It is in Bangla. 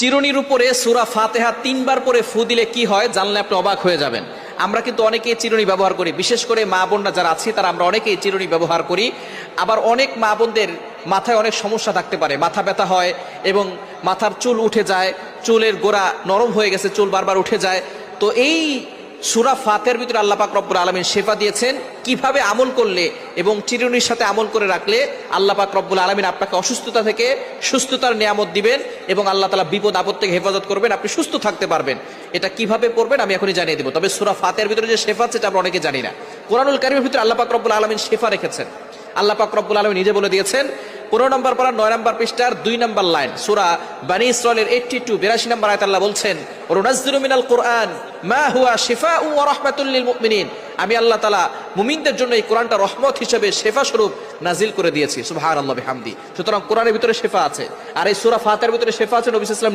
চিরুনির উপরে সূরা ফাতিহা 3 বার পরে ফু দিলে কি হয় জানলে আপনি অবাক হয়ে যাবেন। আমরা কিন্তু অনেকেই চিরুনি ব্যবহার করি, বিশেষ করে মা বোনরা যারা আছে তারা আমরা অনেকেই চিরুনি ব্যবহার করি। আবার অনেক মা বোনদের মাথায় অনেক সমস্যা থাকতে পারে, মাথা ব্যথা হয় এবং মাথার চুল উঠে যায়, চুলের গোড়া নরম হয়ে গেছে, চুল বারবার উঠে যায়। তো এই সূরা ফাতিহার ভিতরে আল্লাহ পাক রব্বুল আলামিন শিফা দিয়েছেন কিভাবে আমল করলে এবং চিরুনির সাথে আমল করে রাখলে আল্লাহ পাক রব্বুল আলামিন আপনাকে অসুস্থতা থেকে সুস্থতার নিয়ামত দিবেন এবং আল্লাহ তাআলা বিপদ আপদ থেকে হেফাজত করবেন, আপনি সুস্থ থাকতে পারবেন। এটা কিভাবে পড়বেন আমি এখনই জানিয়ে দেব। তবে সূরা ফাতিহার ভিতরে যে শিফা আছে এটা আমরা অনেকে জানি না। কোরআনুল কারীমের ভিতরে আল্লাহ পাক রব্বুল আলামিন শিফা রেখেছেন। আল্লাহ পাক রব্বুল আলামিন নিজে বলে দিয়েছেন 15 নম্বর পারা 9 নম্বর পৃষ্ঠার 2 নম্বর লাইন, সূরা বনী ইসরাঈলের 82 নম্বর আয়াত আল্লাহ বলছেন, ওয়ানুনাজ্জিলু মিনাল কুরআন মা হুয়া শিফাউ ওয়া রাহমাতুল লিল মুমিনিন। আমি আল্লাহ তাআলা মুমিনদের জন্য এই কোরআনটা রহমত হিসেবে শিফা স্বরূপ নাজিল করে দিয়েছি। সুবহানাল্লাহি বিহামদি। সুতরাং কোরআনের ভিতরে শিফা আছে, আর এই সূরা ফাতিহার ভিতরে শিফা আছে। নবী সাল্লাল্লাহু আলাইহি ওয়াসাল্লাম